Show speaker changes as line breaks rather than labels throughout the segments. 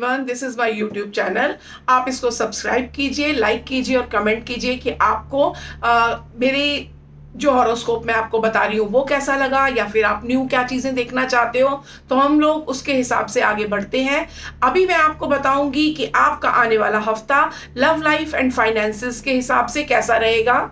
Everyone, this is my YouTube channel. आप इसको subscribe कीजिए, लाइक कीजिए और कमेंट कीजिए कि आपको मेरी जो हॉरोस्कोप मैं आपको बता रही हूँ वो कैसा लगा, या फिर आप न्यू क्या चीज़ें देखना चाहते हो, तो हम लोग उसके हिसाब से आगे बढ़ते हैं। अभी मैं आपको बताऊंगी कि आपका आने वाला हफ्ता लव लाइफ एंड फाइनेंसेस के हिसाब से कैसा रहेगा।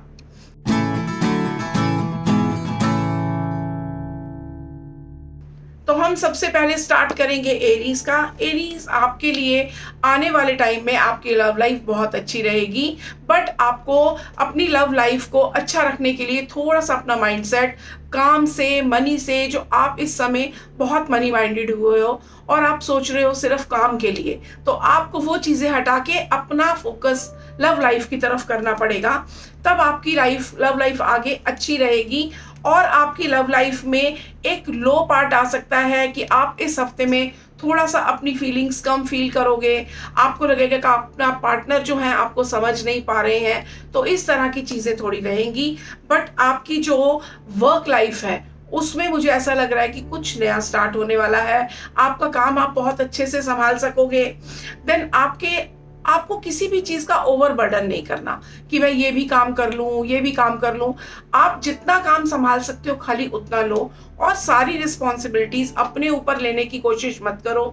तो हम सबसे पहले स्टार्ट करेंगे एरीज का। एरीज, आपके लिए आने वाले टाइम में आपकी लव लाइफ बहुत अच्छी रहेगी, बट आपको अपनी लव लाइफ को अच्छा रखने के लिए थोड़ा सा अपना माइंडसेट काम से, मनी से, जो आप इस समय बहुत मनी माइंडेड हुए हो और आप सोच रहे हो सिर्फ काम के लिए, तो आपको वो चीज़ें हटा के अपना फोकस लव लाइफ की तरफ करना पड़ेगा। तब आपकी लव लाइफ आगे अच्छी रहेगी। और आपकी लव लाइफ में एक लो पार्ट आ सकता है कि आप इस हफ्ते में थोड़ा सा अपनी फीलिंग्स कम फील करोगे। आपको लगेगा कि अपना पार्टनर जो है आपको समझ नहीं पा रहे हैं, तो इस तरह की चीज़ें थोड़ी रहेंगी। बट आपकी जो वर्क लाइफ है उसमें मुझे ऐसा लग रहा है कि कुछ नया स्टार्ट होने वाला है। आपका काम आप बहुत अच्छे से संभाल सकोगे। देन आपको किसी भी चीज़ का ओवर बर्डन नहीं करना कि मैं ये भी काम कर लूँ, ये भी काम कर लूँ। आप जितना काम संभाल सकते हो खाली उतना लो, और सारी रिस्पॉन्सिबिलिटीज़ अपने ऊपर लेने की कोशिश मत करो।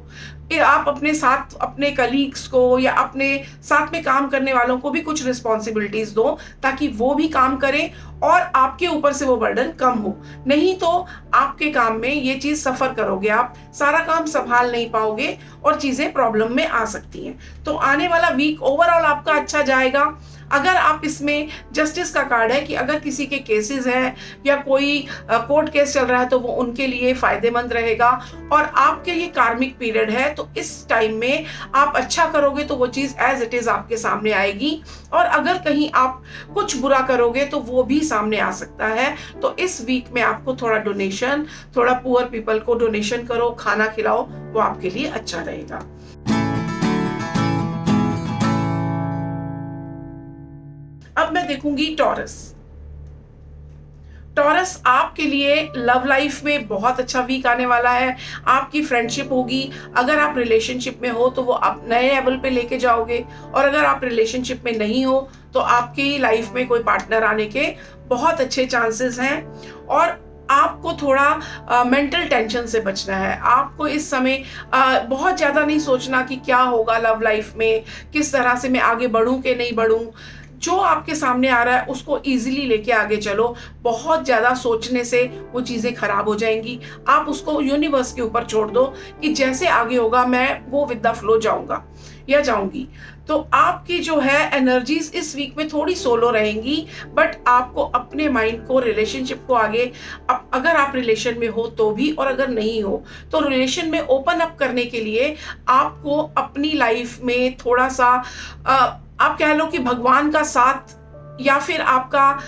फिर आप अपने साथ अपने कलीग्स को या अपने साथ में काम करने वालों को भी कुछ रिस्पॉन्सिबिलिटीज़ दो, ताकि वो भी काम करें और आपके ऊपर से वो बर्डन कम हो। नहीं तो आपके काम में ये चीज़ सफ़र करोगे, आप सारा काम संभाल नहीं पाओगे और चीज़ें प्रॉब्लम में आ सकती हैं। तो आने वाला वीक ओवरऑल आपका अच्छा जाएगा। अगर आप इसमें जस्टिस का कार्ड है कि अगर किसी के केसेस हैं या कोई कोर्ट केस चल रहा है तो वो उनके लिए फ़ायदेमंद रहेगा। और आपके ये कार्मिक पीरियड है, तो इस टाइम में आप अच्छा करोगे तो वो चीज़ एज इट इज़ आपके सामने आएगी, और अगर कहीं आप कुछ बुरा करोगे तो वो भी सामने आ सकता है। तो इस वीक में आपको थोड़ा पुअर पीपल को डोनेशन करो, खाना खिलाओ, वो आपके लिए अच्छा रहेगा। अब मैं देखूंगी टॉरस। टॉरस, आपके लिए लव लाइफ में बहुत अच्छा वीक आने वाला है। आपकी फ्रेंडशिप होगी। अगर आप रिलेशनशिप में हो तो वो आप नए लेवल पे लेके जाओगे, और अगर आप रिलेशनशिप में नहीं हो तो आपकी लाइफ में कोई पार्टनर आने के बहुत अच्छे चांसेस हैं। और आपको थोड़ा मेंटल टेंशन से बचना है। आपको इस समय बहुत ज़्यादा नहीं सोचना कि क्या होगा लव लाइफ में, किस तरह से मैं आगे बढ़ूं कि नहीं बढ़ूं। जो आपके सामने आ रहा है उसको इजीली लेके आगे चलो। बहुत ज़्यादा सोचने से वो चीज़ें खराब हो जाएंगी। आप उसको यूनिवर्स के ऊपर छोड़ दो कि जैसे आगे होगा मैं वो विद द फ्लो जाऊंगा या जाऊंगी। तो आपकी जो है एनर्जीज इस वीक में थोड़ी सोलो रहेंगी, बट आपको अपने माइंड को, रिलेशनशिप को आगे, अगर आप रिलेशन में हो तो भी, और अगर नहीं हो तो रिलेशन में ओपन अप करने के लिए आपको अपनी लाइफ में थोड़ा सा आप कह लो कि भगवान का साथ, या फिर आपका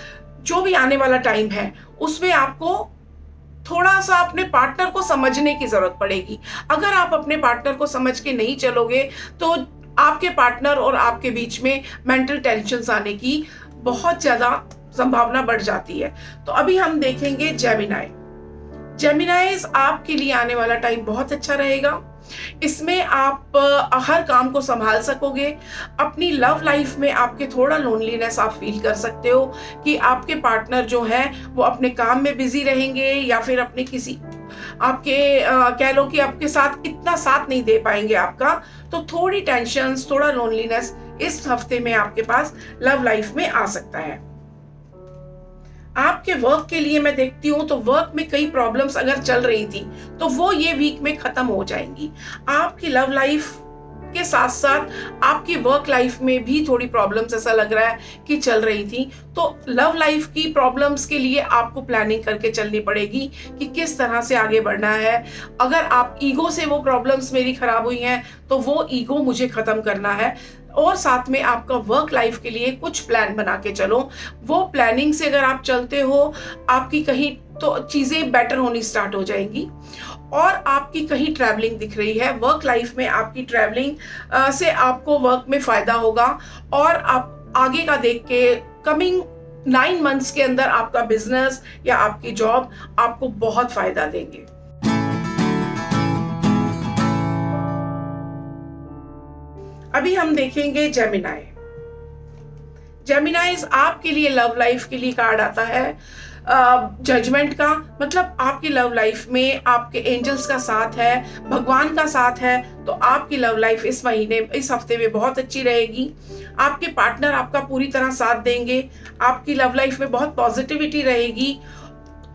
जो भी आने वाला टाइम है उसमें आपको थोड़ा सा अपने पार्टनर को समझने की जरूरत पड़ेगी। अगर आप अपने पार्टनर को समझ के नहीं चलोगे तो आपके पार्टनर और आपके बीच में मेंटल टेंशन्स आने की बहुत ज्यादा संभावना बढ़ जाती है। तो अभी हम देखेंगे जेमिनाइज, आपके लिए आने वाला टाइम बहुत अच्छा रहेगा। इसमें आप हर काम को संभाल सकोगे। अपनी लव लाइफ में आपके थोड़ा लोनलीनेस आप फील कर सकते हो कि आपके पार्टनर जो है वो अपने काम में बिजी रहेंगे, या फिर अपने किसी आपके कह लो कि आपके साथ इतना साथ नहीं दे पाएंगे आपका। तो थोड़ी टेंशन, थोड़ा लोनलीनेस इस हफ्ते में आपके पास लव लाइफ में आ सकता है। आपके वर्क के लिए मैं देखती हूँ तो वर्क में कई प्रॉब्लम्स अगर चल रही थी तो वो ये वीक में खत्म हो जाएंगी। आपकी लव लाइफ के साथ साथ आपकी वर्क लाइफ में भी थोड़ी प्रॉब्लम्स ऐसा लग रहा है कि चल रही थी। तो लव लाइफ की प्रॉब्लम्स के लिए आपको प्लानिंग करके चलनी पड़ेगी कि किस तरह से आगे बढ़ना है। अगर आप ईगो से वो प्रॉब्लम्स मेरी खराब हुई हैं तो वो ईगो मुझे खत्म करना है, और साथ में आपका वर्क लाइफ के लिए कुछ प्लान बना के चलो। वो प्लानिंग से अगर आप चलते हो, आपकी कहीं तो चीज़ें बेटर होनी स्टार्ट हो जाएंगी। और आपकी कहीं ट्रैवलिंग दिख रही है, वर्क लाइफ में आपकी ट्रैवलिंग से आपको वर्क में फ़ायदा होगा, और आप आगे का देख के कमिंग 9 मंथ्स के अंदर आपका बिजनेस या आपकी जॉब आपको बहुत फ़ायदा देंगे। अभी हम देखेंगे जेमिनाई। जेमिनाइज आपके लिए लव लाइफ के लिए कार्ड आता है जजमेंट का, मतलब आपकी लव लाइफ में आपके एंजल्स का साथ है, भगवान का साथ है, तो आपकी लव लाइफ इस महीने, इस हफ्ते में बहुत अच्छी रहेगी। आपके पार्टनर आपका पूरी तरह साथ देंगे, आपकी लव लाइफ में बहुत पॉजिटिविटी रहेगी।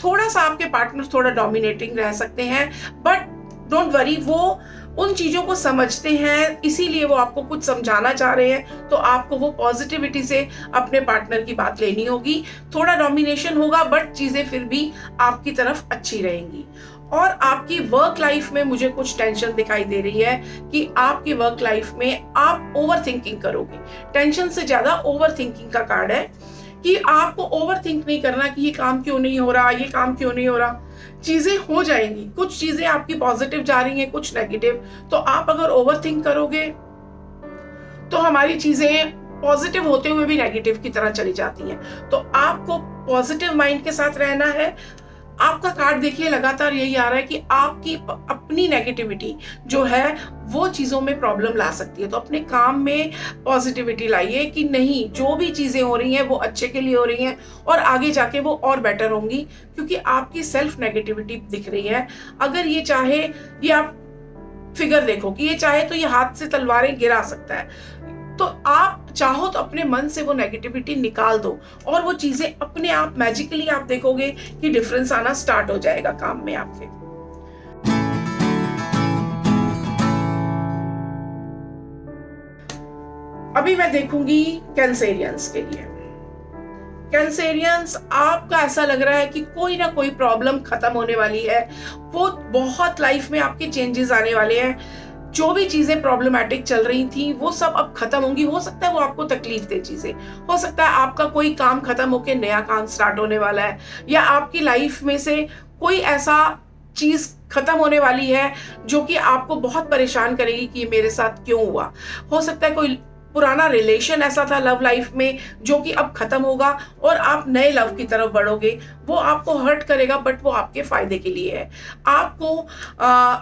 थोड़ा सा आपके पार्टनर थोड़ा डोमिनेटिंग रह सकते हैं, बट डोंट वरी, वो उन चीजों को समझते हैं, इसीलिए वो आपको कुछ समझाना चाह रहे हैं, तो आपको वो पॉजिटिविटी से अपने पार्टनर की बात लेनी होगी। थोड़ा डोमिनेशन होगा, बट चीजें फिर भी आपकी तरफ अच्छी रहेंगी। और आपकी वर्क लाइफ में मुझे कुछ टेंशन दिखाई दे रही है कि आपकी वर्क लाइफ में आप ओवर थिंकिंग करोगे। टेंशन से ज्यादा ओवर थिंकिंग का कार्ड है कि आपको ओवर थिंक नहीं करना कि ये काम क्यों नहीं हो रहा, ये काम क्यों नहीं हो रहा। चीजें हो जाएंगी, कुछ चीजें आपकी पॉजिटिव जा रही हैं, कुछ नेगेटिव। तो आप अगर ओवर थिंक करोगे तो हमारी चीजें पॉजिटिव होते हुए भी नेगेटिव की तरह चली जाती हैं। तो आपको पॉजिटिव माइंड के साथ रहना है। आपका कार्ड देखिए लगातार यही आ रहा है कि आपकी अपनी नेगेटिविटी जो है वो चीजों में प्रॉब्लम ला सकती है। तो अपने काम में पॉजिटिविटी लाइए कि नहीं, जो भी चीजें हो रही हैं वो अच्छे के लिए हो रही हैं और आगे जाके वो और बेटर होंगी, क्योंकि आपकी सेल्फ नेगेटिविटी दिख रही है। अगर ये चाहे, ये आप फिगर देखो कि ये चाहे तो ये हाथ से तलवारें गिरा सकता है। तो आप चाहो तो अपने मन से वो नेगेटिविटी निकाल दो और वो चीजें अपने आप मैजिकली आप देखोगे कि डिफरेंस आना स्टार्ट हो जाएगा काम में आपके। अभी मैं देखूंगी कैंसेरियंस के लिए। कैंसेरियंस, आपका ऐसा लग रहा है कि कोई ना कोई प्रॉब्लम खत्म होने वाली है, वो बहुत लाइफ में आपके चेंजेस आने वाले हैं। जो भी चीजें प्रॉब्लमैटिक चल रही थी वो सब अब खत्म होंगी। हो सकता है वो आपको तकलीफ दे चीजें, हो सकता है आपका कोई काम खत्म होकर नया काम स्टार्ट होने वाला है, या आपकी लाइफ में से कोई ऐसा चीज खत्म होने वाली है जो कि आपको बहुत परेशान करेगी कि ये मेरे साथ क्यों हुआ। हो सकता है कोई पुराना रिलेशन ऐसा था लव लाइफ में जो कि अब खत्म होगा और आप नए लव की तरफ बढ़ोगे। वो आपको हर्ट करेगा बट वो आपके फायदे के लिए है। आपको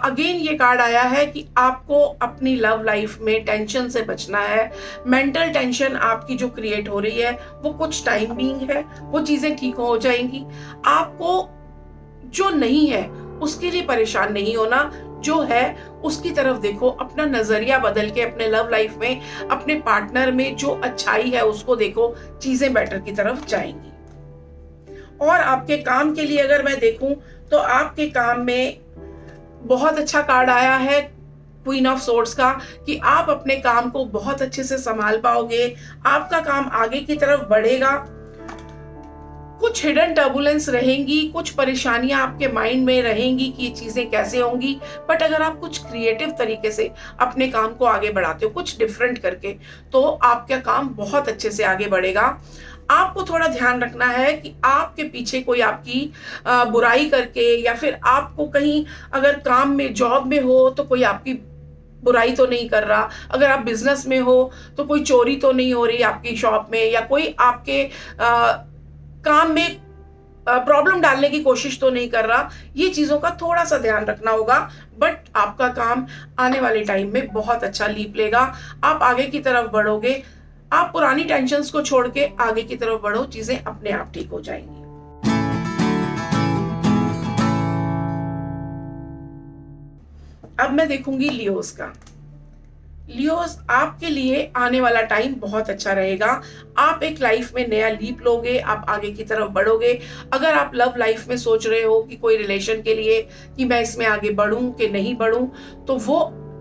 अगेन ये कार्ड आया है कि आपको अपनी लव लाइफ में टेंशन से बचना है। मेंटल टेंशन आपकी जो क्रिएट हो रही है वो कुछ टाइम बीइंग है, वो चीजें ठीक हो जाएंगी। आपको जो नहीं है उसके लिए परेशान नहीं होना, जो है उसकी तरफ देखो, अपना नजरिया बदल के अपने लव लाइफ में, अपने पार्टनर में जो अच्छाई है उसको देखो, चीजें बेटर की तरफ जाएंगी। और आपके काम के लिए अगर मैं देखूं तो आपके काम में बहुत अच्छा कार्ड आया है क्वीन ऑफ सोर्ड्स का, कि आप अपने काम को बहुत अच्छे से संभाल पाओगे, आपका काम आगे की तरफ बढ़ेगा। कुछ हिडन टर्बुलेंस रहेंगी, कुछ परेशानियां आपके माइंड में रहेंगी कि ये चीजें कैसे होंगी, बट अगर आप कुछ क्रिएटिव तरीके से अपने काम को आगे बढ़ाते हो, कुछ डिफरेंट करके, तो आपका काम बहुत अच्छे से आगे बढ़ेगा। आपको थोड़ा ध्यान रखना है कि आपके पीछे कोई आपकी बुराई करके, या फिर आपको कहीं अगर काम में, जॉब में हो तो कोई आपकी बुराई तो नहीं कर रहा, अगर आप बिजनेस में हो तो कोई चोरी तो नहीं हो रही आपकी शॉप में, या कोई आपके काम में प्रॉब्लम डालने की कोशिश तो नहीं कर रहा। ये चीजों का थोड़ा सा ध्यान रखना होगा, बट आपका काम आने वाले टाइम में बहुत अच्छा लीप लेगा। आप आगे की तरफ बढ़ोगे, आप पुरानी टेंशन्स को छोड़ के आगे की तरफ बढ़ो, चीजें अपने आप ठीक हो जाएंगी। अब मैं देखूंगी लियोस का। लियोस, आपके लिए आने वाला टाइम बहुत अच्छा रहेगा। आप एक लाइफ में नया लीप लोगे, आप आगे की तरफ बढ़ोगे। अगर आप लव लाइफ में सोच रहे हो कि कोई रिलेशन के लिए कि मैं इसमें आगे बढ़ूं कि नहीं बढ़ूं, तो वो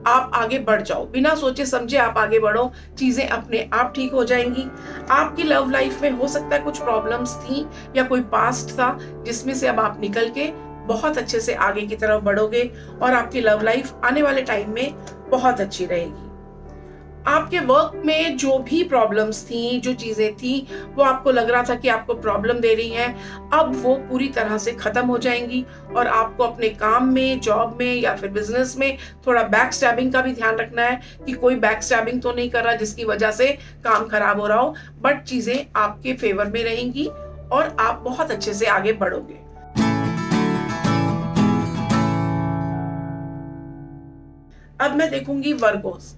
आप आगे बढ़ जाओ, बिना सोचे समझे आप आगे बढ़ो, चीजें अपने आप ठीक हो जाएंगी। आपकी लव लाइफ में हो सकता है कुछ प्रॉब्लम्स थी या कोई पास्ट था जिसमें से अब आप निकल के बहुत अच्छे से आगे की तरफ बढ़ोगे और आपकी लव लाइफ आने वाले टाइम में बहुत अच्छी रहेगी। आपके वर्क में जो भी प्रॉब्लम्स थी, जो चीजें थी वो आपको लग रहा था कि आपको प्रॉब्लम दे रही हैं, अब वो पूरी तरह से खत्म हो जाएंगी। और आपको अपने काम में, जॉब में या फिर बिजनेस में थोड़ा बैक स्टैबिंग का भी ध्यान रखना है कि कोई बैक स्टैबिंग तो नहीं कर रहा जिसकी वजह से काम खराब हो रहा हो, बट चीजें आपके फेवर में रहेंगी और आप बहुत अच्छे से आगे बढ़ोगे। अब मैं देखूंगी वर्गोस।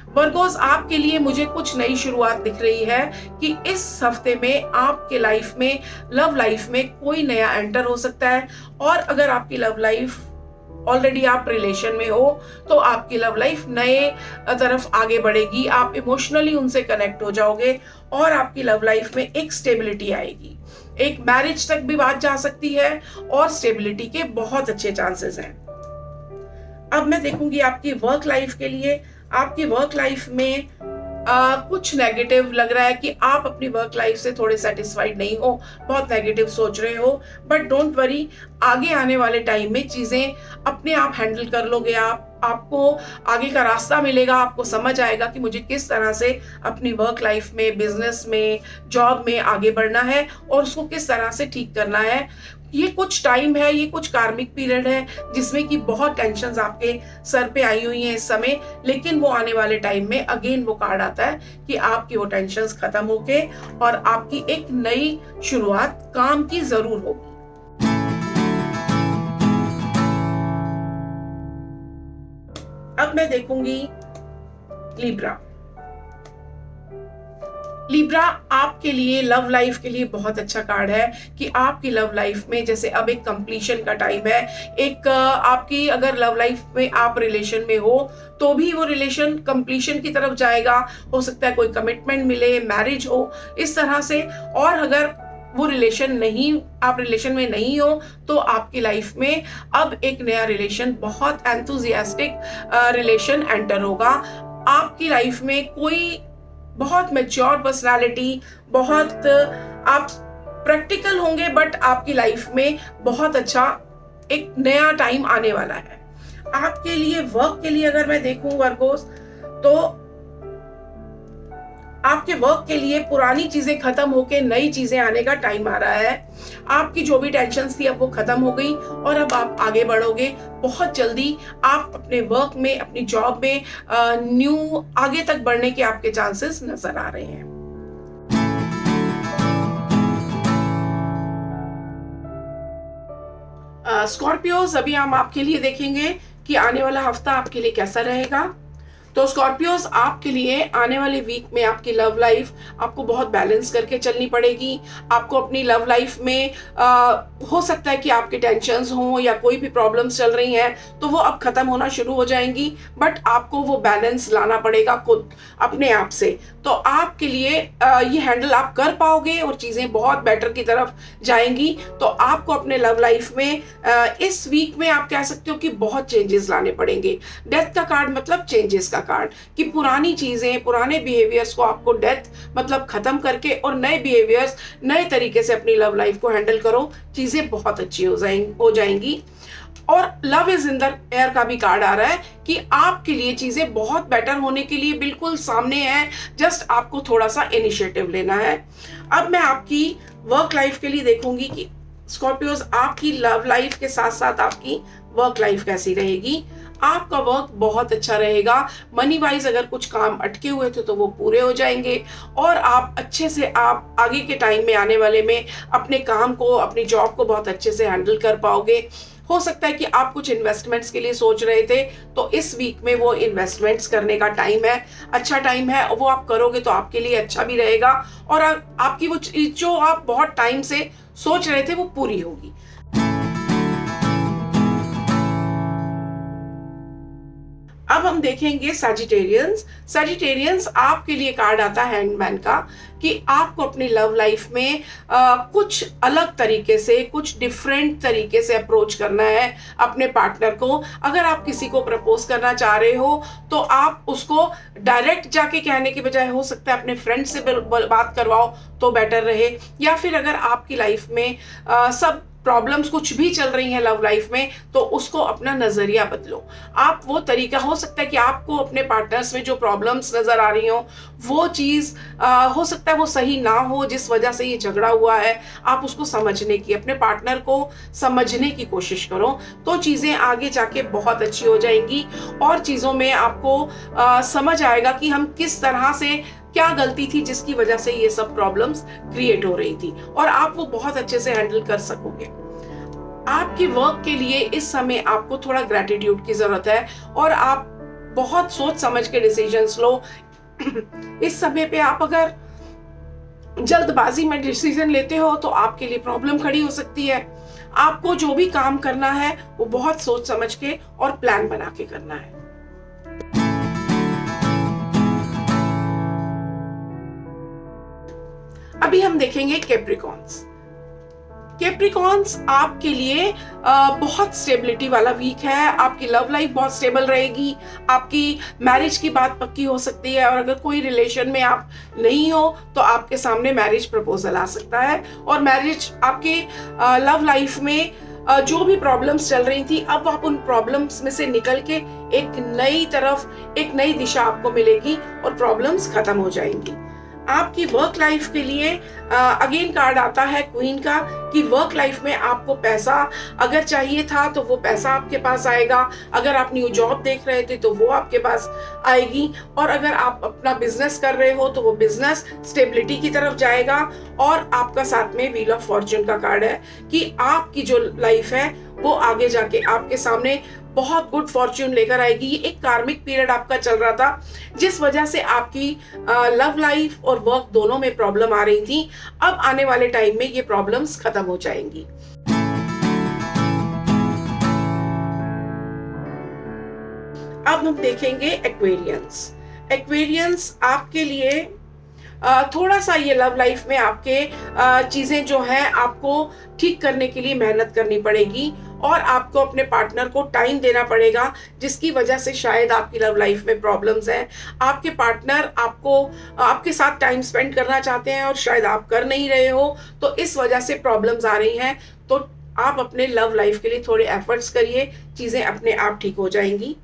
वर्गोस, आपके लिए मुझे कुछ नई शुरुआत दिख रही है कि इस हफ्ते में आपके लाइफ में, लव लाइफ में कोई नया एंटर हो सकता है। और अगर आपकी लव लाइफ ऑलरेडी आप रिलेशन में हो तो आपकी लव लाइफ नए तरफ आगे बढ़ेगी, आप इमोशनली उनसे कनेक्ट हो जाओगे और आपकी लव लाइफ में एक स्टेबिलिटी आएगी। एक मैरिज तक भी बात जा सकती है और स्टेबिलिटी के बहुत अच्छे चांसेस हैं। अब मैं देखूंगी आपकी वर्क लाइफ के लिए। आपकी वर्क लाइफ में कुछ नेगेटिव लग रहा है कि आप अपनी वर्क लाइफ से थोड़े सेटिस्फाइड नहीं हो, बहुत नेगेटिव सोच रहे हो, बट डोंट वरी, आगे आने वाले टाइम में चीजें अपने आप हैंडल कर लोगे। आपको आगे का रास्ता मिलेगा, आपको समझ आएगा कि मुझे किस तरह से अपनी वर्क लाइफ में, बिजनेस में, जॉब में आगे बढ़ना है और उसको किस तरह से ठीक करना है। ये कुछ टाइम है, ये कुछ कार्मिक पीरियड है जिसमें कि बहुत टेंशन्स आपके सर पे आई हुई हैं इस समय, लेकिन वो आने वाले टाइम में अगेन वो कार्ड आता है कि आपकी वो टेंशन्स खत्म होके और आपकी एक नई शुरुआत काम की जरूर होगी। अब मैं देखूंगी लिब्रा। लिब्रा, आपके लिए लव लाइफ के लिए बहुत अच्छा कार्ड है कि आपकी लव लाइफ में जैसे अब एक कंप्लीशन का टाइम है। एक आपकी अगर लव लाइफ में आप रिलेशन में हो तो भी वो रिलेशन कंप्लीशन की तरफ जाएगा। हो सकता है कोई कमिटमेंट मिले, मैरिज हो, इस तरह से। और अगर वो रिलेशन नहीं, आप रिलेशन में नहीं हो तो आपकी लाइफ में अब एक नया रिलेशन, बहुत एंथुजियास्टिक रिलेशन एंटर होगा। आपकी लाइफ में कोई बहुत मैच्योर पर्सनालिटी, बहुत आप प्रैक्टिकल होंगे, बट आपकी लाइफ में बहुत अच्छा एक नया टाइम आने वाला है। आपके लिए वर्क के लिए अगर मैं देखूं वर्गोस, तो आपके वर्क के लिए पुरानी चीजें खत्म होके नई चीजें आने का टाइम आ रहा है। आपकी जो भी टेंशन्स थी अब वो खत्म हो गई और अब आप आगे बढ़ोगे बहुत जल्दी। आप अपने वर्क में, अपनी जॉब में न्यू आगे तक बढ़ने के आपके चांसेस नजर आ रहे हैं। स्कॉर्पियोज, अभी हम आपके लिए देखेंगे कि आने वाला हफ्ता आपके लिए कैसा रहेगा। तो स्कॉर्पियोज, आपके लिए आने वाले वीक में आपकी लव लाइफ आपको बहुत बैलेंस करके चलनी पड़ेगी। आपको अपनी लव लाइफ में हो सकता है कि आपके टेंशन्स हों या कोई भी प्रॉब्लम्स चल रही हैं तो वो अब खत्म होना शुरू हो जाएंगी, बट आपको वो बैलेंस लाना पड़ेगा खुद अपने आप से। तो आपके लिए ये हैंडल आप कर पाओगे और चीज़ें बहुत बेटर की तरफ जाएंगी। तो आपको अपने लव लाइफ में इस वीक में आप कह सकते हो कि बहुत चेंजेस लाने पड़ेंगे। डेथ का कार्ड मतलब चेंजेस का कार्ड, कि पुरानी चीजें, पुराने बिहेवियर्स को आपको डेथ मतलब खत्म करके और नए बिहेवियर्स, नए तरीके से अपनी लव लाइफ को हैंडल करो, चीजें बहुत अच्छी हो जाएंगी। और love is in the air का भी कार्ड आ रहा है कि आपके लिए चीजें बहुत बेटर होने के लिए बिल्कुल सामने है, जस्ट आपको थोड़ा सा इनिशिएटिव लेना है। अब मैं आपकी वर्क लाइफ के लिए देखूंगी कि स्कॉर्पियोज, आपकी लव लाइफ के साथ साथ आपकी वर्क लाइफ कैसी रहेगी। आपका वर्क बहुत अच्छा रहेगा। मनी वाइज अगर कुछ काम अटके हुए थे तो वो पूरे हो जाएंगे और आप अच्छे से, आप आगे के टाइम में आने वाले में अपने काम को, अपनी जॉब को बहुत अच्छे से हैंडल कर पाओगे। हो सकता है कि आप कुछ इन्वेस्टमेंट्स के लिए सोच रहे थे तो इस वीक में वो इन्वेस्टमेंट्स करने का टाइम है, अच्छा टाइम है, और वो आप करोगे तो आपके लिए अच्छा भी रहेगा और आपकी वो चीज जो आप बहुत टाइम से सोच रहे थे वो पूरी होगी। अब हम देखेंगे सैजिटेरियंस। सैजिटेरियंस, आपके लिए कार्ड आता है हैंगमैन का कि आपको अपनी लव लाइफ में कुछ अलग तरीके से, कुछ डिफरेंट तरीके से अप्रोच करना है अपने पार्टनर को। अगर आप किसी को प्रपोज करना चाह रहे हो तो आप उसको डायरेक्ट जाके कहने के बजाय हो सकता है अपने फ्रेंड से बात करवाओ तो बेटर रहे। या फिर अगर आपकी लाइफ में सब प्रॉब्लम्स कुछ भी चल रही हैं लव लाइफ में तो उसको अपना नजरिया बदलो। आप वो तरीका, हो सकता है कि आपको अपने पार्टनर्स में जो प्रॉब्लम्स नजर आ रही हो वो चीज हो सकता है वो सही ना हो, जिस वजह से ये झगड़ा हुआ है। आप उसको समझने की, अपने पार्टनर को समझने की कोशिश करो तो चीजें आगे जाके बहुत अच्छी हो जाएंगी और चीजों में आपको समझ आएगा कि हम किस तरह से, क्या गलती थी जिसकी वजह से ये सब प्रॉब्लम्स क्रिएट हो रही थी, और आप वो बहुत अच्छे से हैंडल कर सकोगे। आपकी वर्क के लिए इस समय आपको थोड़ा ग्रैटिट्यूड की जरूरत है और आप बहुत सोच समझ के डिसीजंस लो। इस समय पे आप अगर जल्दबाजी में डिसीजन लेते हो तो आपके लिए प्रॉब्लम खड़ी हो सकती है। आपको जो भी काम करना है वो बहुत सोच समझ के और प्लान बना के करना है। अभी हम देखेंगे कैप्रिकॉन्स। कैप्रिकॉन्स आपके लिए बहुत स्टेबिलिटी वाला वीक है। आपकी लव लाइफ बहुत स्टेबल रहेगी। आपकी मैरिज की बात पक्की हो सकती है, और अगर कोई रिलेशन में आप नहीं हो तो आपके सामने मैरिज प्रपोजल आ सकता है। और मैरिज आपके लव लाइफ में जो भी प्रॉब्लम्स चल रही थी, अब आप उन प्रॉब्लम्स में से निकल के एक नई तरफ, एक नई दिशा आपको मिलेगी और प्रॉब्लम्स खत्म हो जाएंगी। आपकी वर्क लाइफ के लिए अगेन कार्ड आता है क्वीन का, कि वर्क लाइफ में आपको पैसा अगर चाहिए था तो वो पैसा आपके पास आएगा। अगर आप न्यू जॉब देख रहे थे तो वो आपके पास आएगी, और अगर आप अपना बिजनेस कर रहे हो तो वो बिजनेस स्टेबिलिटी की तरफ जाएगा। और आपका साथ में व्हील ऑफ फॉर्च्यून का कार्ड है कि आपकी जो लाइफ है वो आगे जाके आपके सामने बहुत गुड फॉर्च्यून लेकर आएगी। ये एक कार्मिक पीरियड आपका चल रहा था जिस वजह से आपकी लव लाइफ और वर्क दोनों में प्रॉब्लम आ रही थी। अब आने वाले टाइम में ये प्रॉब्लम्स खत्म हो जाएंगी। अब हम देखेंगे एक्वेरियंस। एक्वेरियंस आपके लिए थोड़ा सा ये लव लाइफ में आपके चीजें जो हैं आपको ठीक करने के लिए मेहनत करनी पड़ेगी, और आपको अपने पार्टनर को टाइम देना पड़ेगा, जिसकी वजह से शायद आपकी लव लाइफ में प्रॉब्लम्स हैं। आपके पार्टनर आपको आपके साथ टाइम स्पेंड करना चाहते हैं और शायद आप कर नहीं रहे हो, तो इस वजह से प्रॉब्लम्स आ रही हैं। तो आप अपने लव लाइफ के लिए थोड़े एफर्ट्स करिए, चीजें अपने आप ठीक हो जाएंगी।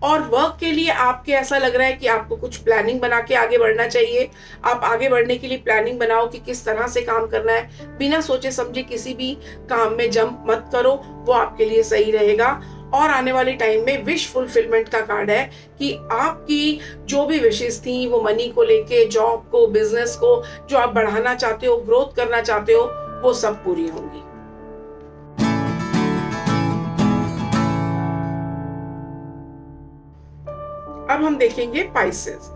और वर्क के लिए आपके ऐसा लग रहा है कि आपको कुछ प्लानिंग बना के आगे बढ़ना चाहिए। आप आगे बढ़ने के लिए प्लानिंग बनाओ कि किस तरह से काम करना है। बिना सोचे समझे किसी भी काम में जंप मत करो, वो आपके लिए सही रहेगा। और आने वाले टाइम में विश फुलफिलमेंट का कार्ड है कि आपकी जो भी विशेष थी, वो मनी को लेके, जॉब को, बिजनेस को जो आप बढ़ाना चाहते हो, ग्रोथ करना चाहते हो, वो सब पूरी होंगी। अब हम देखेंगे पाइसेस।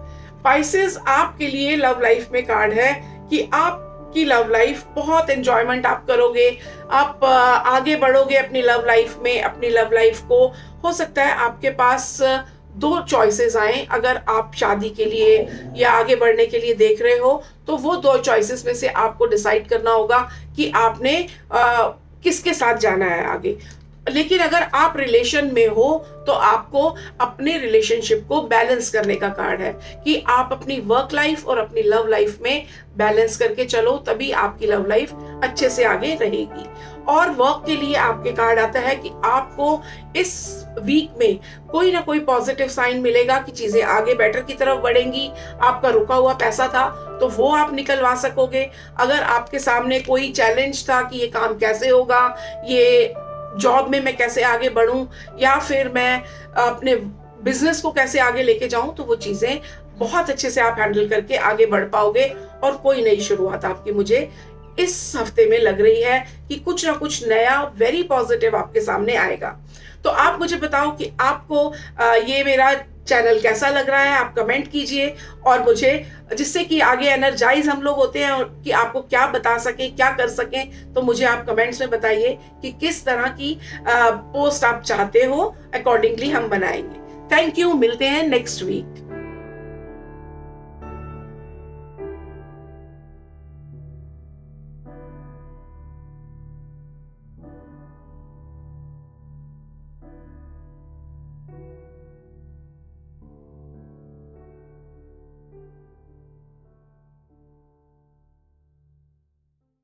पाइसेस आपके लिए लव लाइफ में कार्ड है कि आपकी लव लाइफ बहुत एंजॉयमेंट आप करोगे। आप आगे बढ़ोगे अपनी लव लाइफ में। अपनी लव लाइफ को हो सकता है आपके पास दो चॉइसेस आए। अगर आप शादी के लिए या आगे बढ़ने के लिए देख रहे हो तो वो दो चॉइसेस में से आपको डिसाइड करना होगा कि आपने किसके साथ जाना है आगे। लेकिन अगर आप रिलेशन में हो तो आपको अपने रिलेशनशिप को बैलेंस करने का कार्ड है कि आप अपनी वर्क लाइफ और अपनी लव लाइफ में बैलेंस करके चलो, तभी आपकी लव लाइफ अच्छे से आगे रहेगी। और वर्क के लिए आपके कार्ड आता है कि आपको इस वीक में कोई ना कोई पॉजिटिव साइन मिलेगा कि चीजें आगे बेटर की तरफ बढ़ेंगी। आपका रुका हुआ पैसा था तो वो आप निकलवा सकोगे। अगर आपके सामने कोई चैलेंज था कि ये काम कैसे होगा, ये जॉब में मैं कैसे आगे बढ़ूं, या फिर मैं अपने बिजनेस को कैसे आगे लेके जाऊं, तो वो चीजें बहुत अच्छे से आप हैंडल करके आगे बढ़ पाओगे। और कोई नई शुरुआत आपकी मुझे इस हफ्ते में लग रही है कि कुछ ना कुछ नया वेरी पॉजिटिव आपके सामने आएगा। तो आप मुझे बताओ कि आपको ये मेरा चैनल कैसा लग रहा है। आप कमेंट कीजिए, और मुझे, जिससे कि आगे एनर्जाइज हम लोग होते हैं और कि आपको क्या बता सकें, क्या कर सकें, तो मुझे आप कमेंट्स में बताइए कि किस तरह की पोस्ट आप चाहते हो। अकॉर्डिंगली हम बनाएंगे। थैंक यू, मिलते हैं नेक्स्ट वीक।